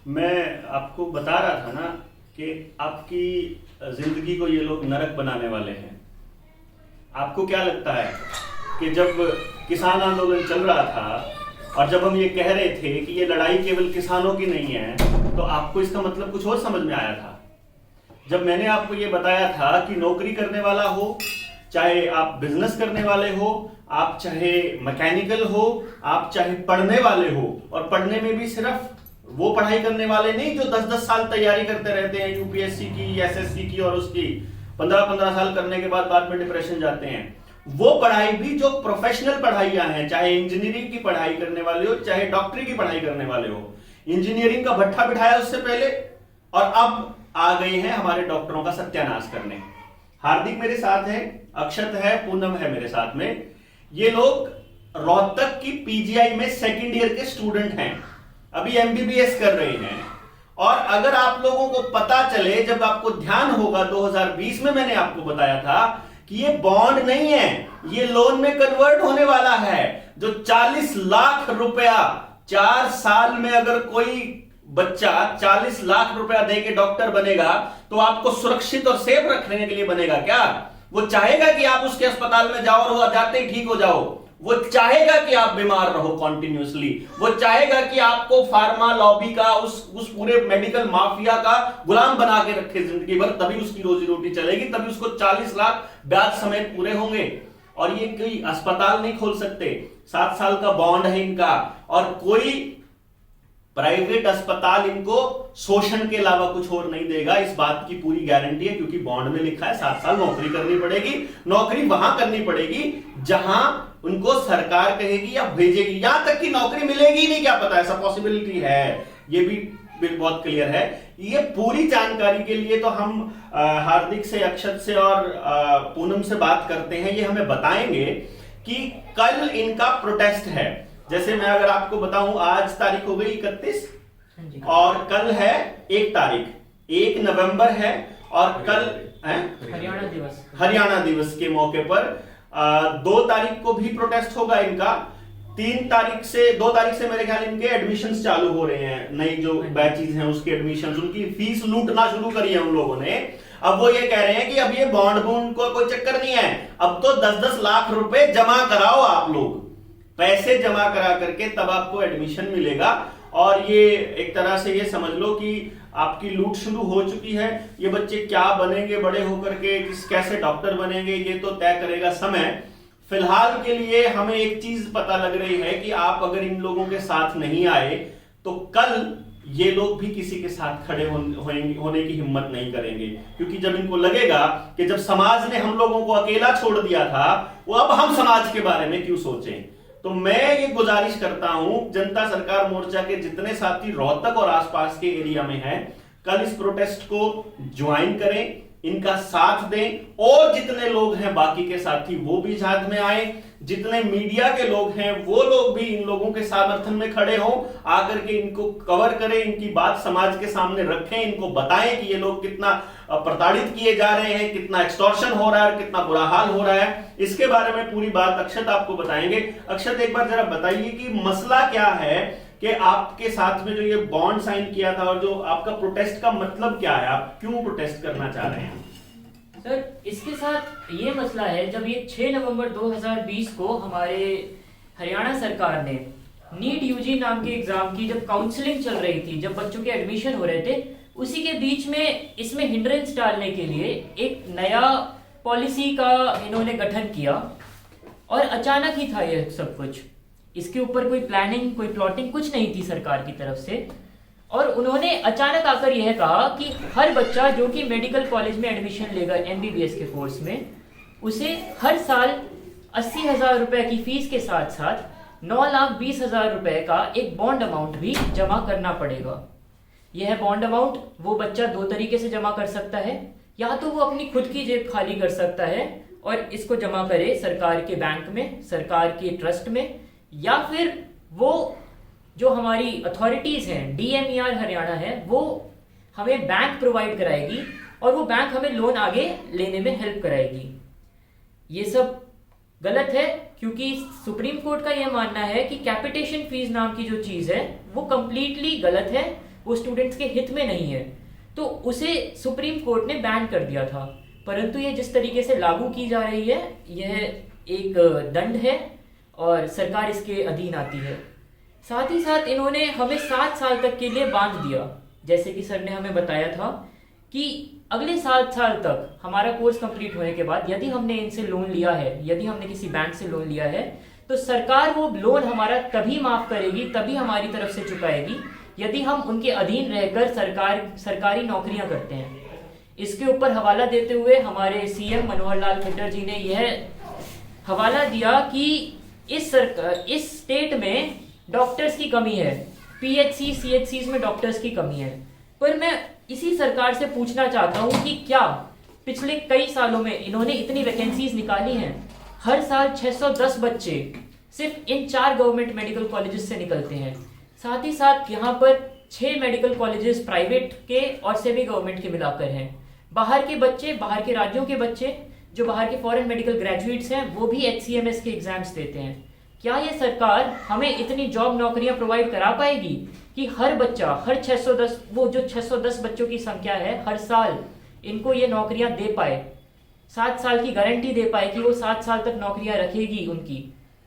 मैं आपको बता रहा था ना कि आपकी जिंदगी को ये लोग नरक बनाने वाले हैं। आपको क्या लगता है कि जब किसान आंदोलन चल रहा था और जब हम ये कह रहे थे कि ये लड़ाई केवल किसानों की नहीं है, तो आपको इसका मतलब कुछ और समझ में आया था? जब मैंने आपको ये बताया था कि नौकरी करने वाला हो, चाहे आप बिजनेस करने वाले हो, आप चाहे मैकेनिकल हो, आप चाहे पढ़ने वाले हो, और पढ़ने में भी सिर्फ वो पढ़ाई करने वाले नहीं जो 10-10 साल तैयारी करते रहते हैं यूपीएससी की, एसएससी की, और उसकी 15-15 साल करने के बाद में डिप्रेशन जाते हैं। वो पढ़ाई भी जो प्रोफेशनल पढ़ाइयां हैं, चाहे इंजीनियरिंग की पढ़ाई करने वाले हो, चाहे डॉक्टरी की पढ़ाई करने वाले हो। इंजीनियरिंग का भट्ठा बिठाया उससे पहले, और अब आ गए हैं हमारे डॉक्टरों का सत्यानाश करने। हार्दिक मेरे साथ है, अक्षत है, पूनम है मेरे साथ में। ये लोग रोहतक की पीजीआई में सेकेंड ईयर के स्टूडेंट हैं, अभी एमबीबीएस कर रहे हैं। और अगर आप लोगों को पता चले, जब आपको ध्यान होगा 2020 में मैंने आपको बताया था कि ये बॉन्ड नहीं है, ये लोन में कन्वर्ट होने वाला है। जो 40 लाख रुपया 4 साल में, अगर कोई बच्चा 40 लाख रुपया दे के डॉक्टर बनेगा, तो आपको सुरक्षित और सेफ रखने के लिए बनेगा क्या? वो चाहेगा कि आप उसके अस्पताल में जाओ और जाते ही ठीक हो जाओ? वो चाहेगा कि आप बीमार रहो कॉन्टिन्यूसली? वो चाहेगा कि आपको फार्मा लॉबी का, उस पूरे मेडिकल माफिया का गुलाम बना के रखे जिंदगी भर? तभी उसकी रोजी रोटी चलेगी, तभी उसको 40 लाख ब्याज समेत पूरे होंगे। और ये कोई अस्पताल नहीं खोल सकते, 7 साल का बॉन्ड है इनका, और कोई प्राइवेट अस्पताल इनको शोषण के अलावा कुछ और नहीं देगा। इस बात की पूरी गारंटी है, क्योंकि बॉन्ड में लिखा है 7 साल नौकरी करनी पड़ेगी। नौकरी वहां करनी पड़ेगी जहां उनको सरकार कहेगी या भेजेगी, यहां तक कि नौकरी मिलेगी नहीं, क्या पता, ऐसा पॉसिबिलिटी है, ये भी बहुत क्लियर है। ये पूरी जानकारी के लिए तो हम हार्दिक से, अक्षत से और पूनम से बात करते हैं। ये हमें बताएंगे कि कल इनका प्रोटेस्ट है। जैसे मैं अगर आपको बताऊं, आज तारीख हो गई 31 और कल है 1 तारीख, 1 नवंबर है, और कल है हरियाणा दिवस के मौके पर 2 तारीख को भी प्रोटेस्ट होगा इनका। 2 तारीख से मेरे ख्याल इनके एडमिशंस चालू हो रहे हैं, नई जो बैचेस हैं उसके एडमिशंस, उनकी फीस लूटना शुरू करी है उन लोगों ने। अब वो ये कह रहे हैं कि अब ये बॉन्ड को कोई चक्कर नहीं है, अब तो 10-10 लाख रुपए जमा कराओ, आप लोग पैसे जमा करा करके तब आपको एडमिशन मिलेगा। और ये एक तरह से ये समझ लो कि आपकी लूट शुरू हो चुकी है। ये बच्चे क्या बनेंगे बड़े होकर के, कैसे डॉक्टर बनेंगे, ये तो तय करेगा समय। फिलहाल के लिए हमें एक चीज पता लग रही है कि आप अगर इन लोगों के साथ नहीं आए, तो कल ये लोग भी किसी के साथ खड़े होने की हिम्मत नहीं करेंगे। क्योंकि जब इनको लगेगा कि जब समाज ने हम लोगों को अकेला छोड़ दिया था, वो अब हम समाज के बारे में क्यों सोचें। तो मैं ये गुजारिश करता हूं, जनता सरकार मोर्चा के जितने साथी रोहतक और आसपास के एरिया में हैं, कल इस प्रोटेस्ट को ज्वाइन करें, इनका साथ दें, और जितने लोग हैं बाकी के साथी वो भी साथ में आए। जितने मीडिया के लोग हैं वो लोग भी इन लोगों के समर्थन में खड़े हों, आकर के इनको कवर करें, इनकी बात समाज के सामने रखें, इनको बताएं कि ये लोग कितना प्रताड़ित किए जा रहे हैं, कितना एक्सटॉर्शन हो रहा है, कितना बुरा हाल हो रहा है। इसके बारे में पूरी बात अक्षत आपको बताएंगे। अक्षत, एक बार जरा बताइए कि मसला क्या है, कि आपके साथ में जो ये बॉन्ड साइन किया था और जो आपका प्रोटेस्ट का मतलब क्या है, आप क्यों प्रोटेस्ट करना चाह रहे हैं? सर, इसके साथ ये मसला है, जब ये 6 नवंबर 2020 को हमारे हरियाणा सरकार ने नीट यूजी नाम के एग्जाम की जब काउंसलिंग चल रही थी, जब बच्चों के एडमिशन हो रहे थे, उसी के बीच में इसमें हिंड्रेंस डालने के लिए एक नया पॉलिसी का इन्होंने गठन किया। और अचानक ही था ये सब कुछ, इसके ऊपर कोई प्लानिंग, कोई प्लॉटिंग कुछ नहीं थी सरकार की तरफ से। और उन्होंने अचानक आकर यह कहा कि हर बच्चा जो कि मेडिकल कॉलेज में एडमिशन लेगा एमबीबीएस के कोर्स में, उसे हर साल 80,000 रुपए की फीस के साथ साथ 9,20,000 रुपए का एक बॉन्ड अमाउंट भी जमा करना पड़ेगा। यह बॉन्ड अमाउंट वो बच्चा 2 तरीके से जमा कर सकता है, या तो वो अपनी खुद की जेब खाली कर सकता है और इसको जमा करे सरकार के बैंक में, सरकार के ट्रस्ट में, या फिर वो जो हमारी अथॉरिटीज हैं, डीएमईआर हरियाणा है, वो हमें बैंक प्रोवाइड कराएगी और वो बैंक हमें लोन आगे लेने में हेल्प कराएगी। ये सब गलत है, क्योंकि सुप्रीम कोर्ट का यह मानना है कि कैपिटेशन फीस नाम की जो चीज है वो कंप्लीटली गलत है, वो स्टूडेंट्स के हित में नहीं है, तो उसे सुप्रीम कोर्ट ने बैन कर दिया था। परंतु ये जिस तरीके से लागू की जा रही है, यह एक दंड है और सरकार इसके अधीन आती है। साथ ही साथ इन्होंने हमें 7 साल तक के लिए बांध दिया। जैसे कि सर ने हमें बताया था कि अगले 7 साल तक हमारा कोर्स कंप्लीट होने के बाद यदि हमने इनसे लोन लिया है, यदि हमने किसी बैंक से लोन लिया है, तो सरकार वो लोन हमारा तभी माफ करेगी, तभी हमारी तरफ से चुकाएगी यदि हम उनके अधीन रहकर सरकारी नौकरियां करते हैं। इसके ऊपर हवाला देते हुए हमारे सीएम मनोहर लाल खट्टर जी ने यह हवाला दिया कि इस स्टेट में डॉक्टर्स की कमी है, पीएचसी सीएचसी में डॉक्टर्स की कमी है। पर मैं इसी सरकार से पूछना चाहता हूं कि क्या पिछले कई सालों में इन्होंने इतनी वैकेंसीज निकाली हैं? हर साल 610 बच्चे सिर्फ इन 4 गवर्नमेंट मेडिकल कॉलेजेस से निकलते हैं। साथ ही साथ यहाँ पर 6 मेडिकल कॉलेजेस प्राइवेट के और सेमी गवर्नमेंट के मिलाकर हैं। बाहर के बच्चे, बाहर के राज्यों के बच्चे जो बाहर के फॉरेन मेडिकल ग्रेजुएट्स हैं, वो भी HCMS के एग्जाम्स देते हैं। क्या ये सरकार हमें इतनी जॉब नौकरियां प्रोवाइड करा पाएगी कि हर बच्चा, हर 610, वो जो 610 बच्चों की संख्या है, हर साल इनको ये नौकरियां दे पाए, 7 साल की गारंटी दे पाए कि वो 7 साल तक नौकरियां रखेगी उनकी?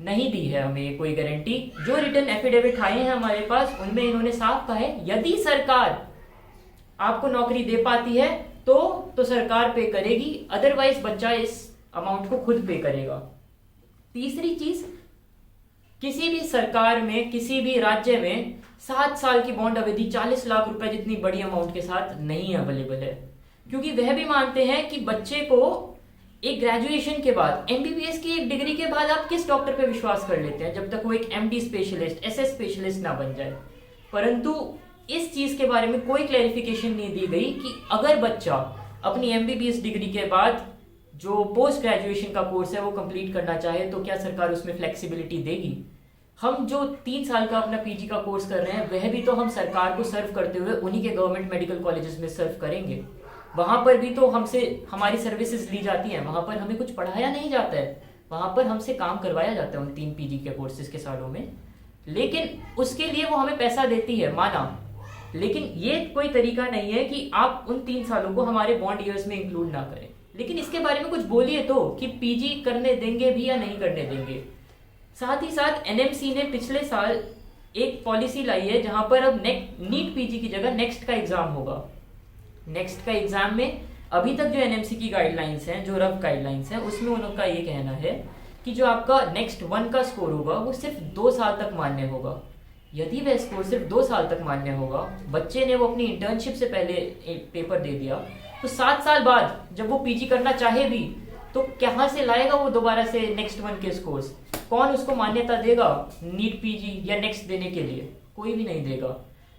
नहीं दी है हमें कोई गारंटी। जो रिटर्न एफिडेविट आए हैं हमारे पास, उनमें इन्होंने साफ कहा है यदि सरकार आपको नौकरी दे पाती है तो सरकार पे करेगी, अदरवाइज बच्चा इस अमाउंट को खुद पे करेगा। तीसरी चीज, किसी भी सरकार में, किसी भी राज्य में 7 साल की बॉन्ड अवधि 40 लाख रुपए जितनी बड़ी अमाउंट के साथ नहीं अवेलेबल है, क्योंकि वह भी मानते हैं कि बच्चे को एक ग्रेजुएशन के बाद, MBBS की एक डिग्री के बाद आप किस डॉक्टर पे विश्वास कर लेते हैं जब तक वो एक MD स्पेशलिस्ट, SS स्पेशलिस्ट ना बन जाए। परंतु इस चीज के बारे में कोई क्लैरिफिकेशन नहीं दी गई कि अगर बच्चा अपनी MBBS डिग्री के बाद जो पोस्ट ग्रेजुएशन का कोर्स है वो कंप्लीट करना चाहे तो क्या सरकार उसमें फ्लेक्सिबिलिटी देगी। हम जो 3 साल का अपना PG का कोर्स कर रहे हैं, वह भी तो हम सरकार को सर्व करते हुए उन्हीं के गवर्नमेंट मेडिकल कॉलेजेस में सर्व करेंगे। वहां पर भी तो हमसे हमारी सर्विसेज ली जाती हैं, वहां पर हमें कुछ पढ़ाया नहीं जाता है, वहां पर हमसे काम करवाया जाता है उन 3 PG के कोर्सेज के सालों में। लेकिन उसके लिए वो हमें पैसा देती है, माना, लेकिन ये कोई तरीका नहीं है कि आप उन 3 सालों को हमारे बॉन्ड ईयर्स में इंक्लूड ना करें। लेकिन इसके बारे में कुछ बोलिए तो कि PG करने देंगे भी या नहीं करने देंगे। साथ ही साथ NMC ने पिछले साल एक पॉलिसी लाई है जहां पर अब नीट PG की जगह नेक्स्ट का एग्जाम होगा। नेक्स्ट का एग्जाम में अभी तक जो NMC की गाइडलाइंस हैं, जो रफ गाइडलाइंस हैं, उसमें उनका ये कहना है कि जो आपका नेक्स्ट 1 का स्कोर होगा वो सिर्फ 2 साल तक मान्य होगा। यदि वह स्कोर सिर्फ 2 साल तक मान्य होगा, बच्चे ने वो अपनी इंटर्नशिप से पहले एक पेपर दे दिया, तो 7 साल बाद जब वो PG करना चाहे भी तो कहाँ से लाएगा वो दोबारा से नेक्स्ट 1 के स्कोर्स? कौन उसको मान्यता देगा नीट PG या नेक्स्ट देने के लिए? कोई भी नहीं देगा।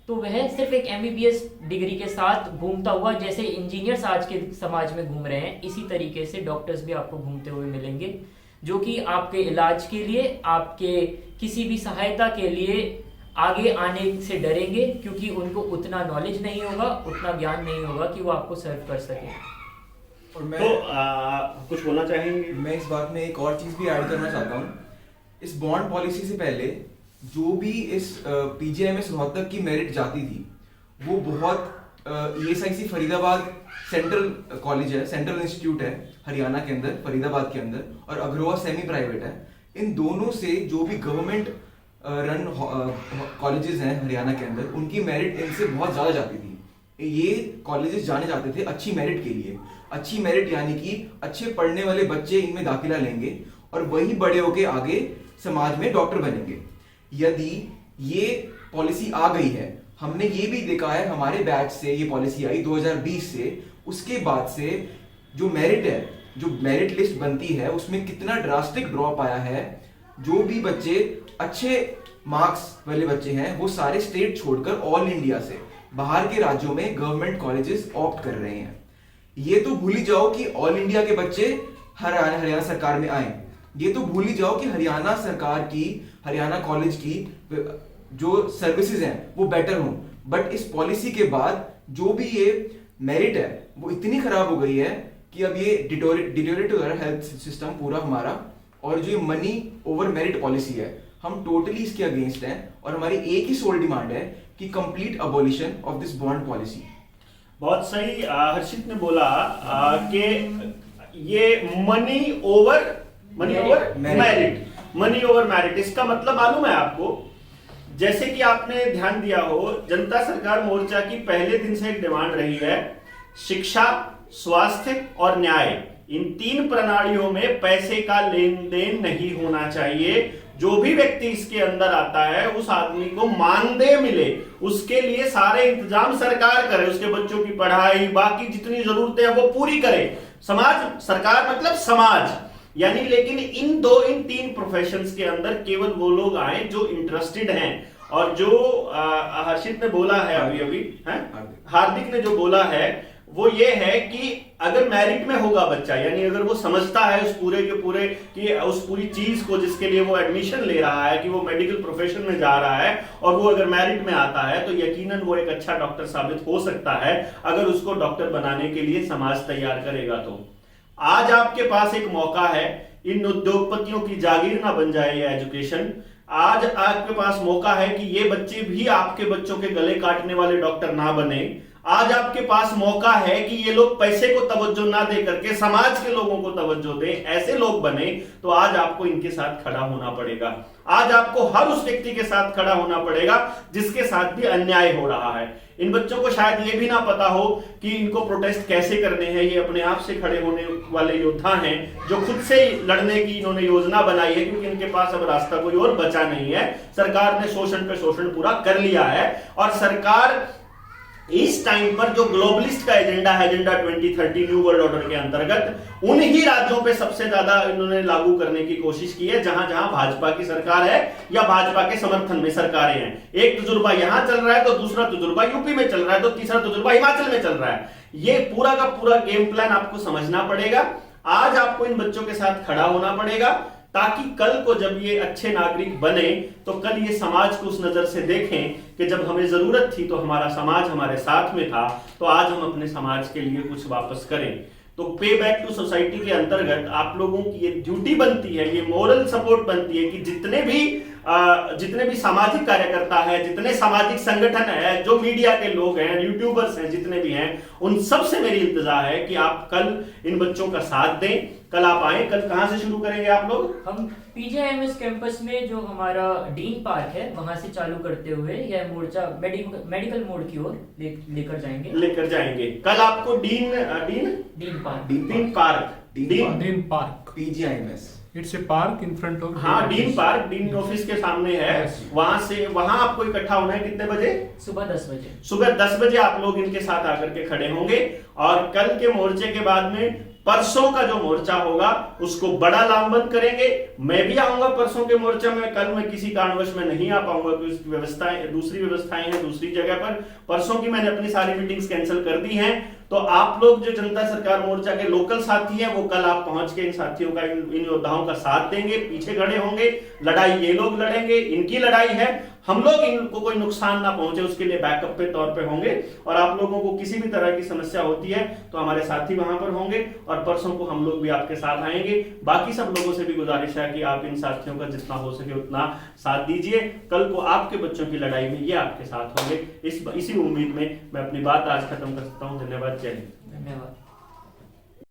तो वह सिर्फ एक MBBS डिग्री के साथ घूमता हुआ, जैसे इंजीनियर्स आज के समाज में घूम रहे हैं, इसी तरीके से डॉक्टर्स भी आपको घूमते हुए मिलेंगे, जो कि आपके इलाज के लिए, आपके किसी भी सहायता के लिए आगे आने से डरेंगे, क्योंकि उनको उतना नॉलेज नहीं होगा, उतना ज्ञान नहीं होगा कि वो आपको सर्व कर सके। और मैं तो कुछ बोलना चाहेंगे? मैं इस बात में एक और चीज़ भी ऐड करना चाहता हूँ। इस बॉन्ड पॉलिसी से पहले जो भी इस PGIMS रोहतक की मेरिट जाती थी, वो बहुत ESIC फरीदाबाद सेंट्रल कॉलेज है, सेंट्रल इंस्टीट्यूट है हरियाणा के अंदर, फरीदाबाद के अंदर, और अग्रवा सेमी प्राइवेट है। इन दोनों से जो भी गवर्नमेंट रन कॉलेजेस हैं हरियाणा के अंदर, उनकी मेरिट इनसे बहुत ज़्यादा जाती थी। ये कॉलेजेस जाने जाते थे अच्छी मेरिट के लिए। अच्छी मेरिट यानी कि अच्छे पढ़ने वाले बच्चे इनमें दाखिला लेंगे और वही बड़े होके आगे समाज में डॉक्टर बनेंगे। यदि ये पॉलिसी आ गई है, हमने ये भी देखा है, हमारे बैच से ये पॉलिसी आई 2020 से, उसके बाद से जो मेरिट है, जो मेरिट लिस्ट बनती है, उसमें कितना ड्रास्टिक ड्रॉप आया है। जो भी बच्चे अच्छे मार्क्स वाले बच्चे हैं, वो सारे स्टेट छोड़कर ऑल इंडिया से बाहर के राज्यों में गवर्नमेंट कॉलेजेस ऑप्ट कर रहे हैं। ये तो भूल ही जाओ कि ऑल इंडिया के बच्चे हरियाणा सरकार में आए। ये तो भूल ही जाओ कि हरियाणा सरकार की, हरियाणा कॉलेज की जो सर्विसेज हैं वो बेटर हों। बट इस पॉलिसी के बाद जो भी ये मेरिट है वो इतनी खराब हो गई है कि अब ये डिटोरेट हो रहा है हेल्थ सिस्टम पूरा हमारा। और जो ये मनी ओवर मेरिट पॉलिसी है, हम टोटली इसके अगेंस्ट हैं। और हमारी एक ही सोल डिमांड है कि complete abolition of this bond policy. बहुत सही हर्षित ने बोला कि ये money over merit, money over merit, इसका मतलब मालूम है आपको? जैसे कि आपने ध्यान दिया हो, जनता सरकार मोर्चा की पहले दिन से एक डिमांड रही है, शिक्षा, स्वास्थ्य और न्याय, इन 3 प्रणालियों में पैसे का लेन देन नहीं होना चाहिए। जो भी व्यक्ति इसके अंदर आता है उस आदमी को मानदेय मिले, उसके लिए सारे इंतजाम सरकार करे, उसके बच्चों की पढ़ाई, बाकी जितनी जरूरतें हैं वो पूरी करे समाज, सरकार मतलब समाज, यानी। लेकिन इन 3 प्रोफेशंस के अंदर केवल वो लोग आए जो इंटरेस्टेड हैं। और जो हर्षित ने बोला है अभी हार्दिक ने जो बोला है वो ये है कि अगर मेरिट में होगा बच्चा, यानी अगर वो समझता है उस पूरे के पूरे कि उस पूरी चीज को जिसके लिए वो एडमिशन ले रहा है कि वो मेडिकल प्रोफेशन में जा रहा है, और वो अगर मेरिट में आता है तो यकीनन वो एक अच्छा डॉक्टर साबित हो सकता है अगर उसको डॉक्टर बनाने के लिए समाज तैयार करेगा। तो आज आपके पास एक मौका है, इन उद्योगपतियों की जागीर ना बन जाए ये एजुकेशन। आज आपके पास मौका है कि ये बच्चे भी आपके बच्चों के गले काटने वाले डॉक्टर ना बने। आज आपके पास मौका है कि ये लोग पैसे को तवज्जो ना दे करके समाज के लोगों को तवज्जो दें, ऐसे लोग बने। तो आज आपको इनके साथ खड़ा होना पड़ेगा। आज आपको हर उस व्यक्ति के साथ खड़ा होना पड़ेगा जिसके साथ भी अन्याय हो रहा है। इन बच्चों को शायद ये भी ना पता हो कि इनको प्रोटेस्ट कैसे करने हैं। ये अपने आप से खड़े होने वाले योद्धा हैं जो खुद से लड़ने की इन्होंने योजना बनाई है, क्योंकि इनके पास अब रास्ता कोई और बचा नहीं है। सरकार ने शोषण पे शोषण पूरा कर लिया है, और सरकार इस टाइम पर जो ग्लोबलिस्ट का एजेंडा है, एजेंडा 2030 न्यू वर्ल्ड ऑर्डर के अंतर्गत, उन्हीं राज्यों पे सबसे ज्यादा इन्होंने लागू करने की कोशिश की है जहां जहां भाजपा की सरकार है या भाजपा के समर्थन में सरकारें हैं। एक तजुर्बा यहां चल रहा है तो दूसरा तजुर्बा यूपी में चल रहा है तो तीसरा तजुर्बा हिमाचल में चल रहा है। ये पूरा का पूरा गेम प्लान आपको समझना पड़ेगा। आज आपको इन बच्चों के साथ खड़ा होना पड़ेगा, ताकि कल को जब ये अच्छे नागरिक बने तो कल ये समाज को उस नजर से देखें कि जब हमें जरूरत थी तो हमारा समाज हमारे साथ में था, तो आज हम अपने समाज के लिए कुछ वापस करें। तो पे बैक टू सोसाइटी के अंतर्गत आप लोगों की ये ड्यूटी बनती है, ये मोरल सपोर्ट बनती है कि जितने भी सामाजिक कार्यकर्ता है, जितने सामाजिक संगठन है, जो मीडिया के लोग हैं, यूट्यूबर्स हैं, जितने भी हैं, उन सब से मेरी इल्तिजा है कि आप कल इन बच्चों का साथ दें। कल आप आए। कल कहां से शुरू करेंगे आप लोग? हम पीजीआईएमएस कैंपस में जो हमारा डीन पार्क है वहां से चालू करते हुए यह मोर्चा मेडिकल मोड़ की ओर लेकर जाएंगे। कल आपको dean park PGIMS, it's a park in front of, हाँ, डीन ऑफिस के सामने है। वहां आपको इकट्ठा होना है। कितने बजे? सुबह 10 बजे। सुबह 10 बजे आप लोग इनके साथ आकर के खड़े होंगे। और कल के मोर्चे के बाद में परसों का जो मोर्चा होगा उसको बड़ा लामबंद करेंगे। मैं भी आऊंगा परसों के मोर्चे में। कल मैं किसी कारणवश में नहीं आ पाऊंगा, क्योंकि दूसरी व्यवस्थाएं हैं दूसरी जगह पर। परसों की मैंने अपनी सारी मीटिंग्स कैंसिल कर दी हैं। तो आप लोग जो जनता सरकार मोर्चा के लोकल साथी हैं वो कल आप पहुंच के इन साथियों का, इन योद्धाओं का साथ देंगे, पीछे खड़े होंगे। लड़ाई ये लोग लड़ेंगे, इनकी लड़ाई है। हम लोग इनको कोई नुकसान ना पहुंचे उसके लिए बैकअप पे तौर पे होंगे। और आप लोगों को किसी भी तरह की समस्या होती है तो हमारे साथी वहां पर होंगे, और परसों को हम लोग भी आपके साथ आएंगे। बाकी सब लोगों से भी गुजारिश है कि आप इन साथियों का जितना हो सके उतना साथ दीजिए। कल को आपके बच्चों की लड़ाई में ये आपके साथ होंगे। इसी उम्मीद में मैं अपनी बात आज खत्म कर सकता हूँ। धन्यवाद। जय हिंद। धन्यवाद।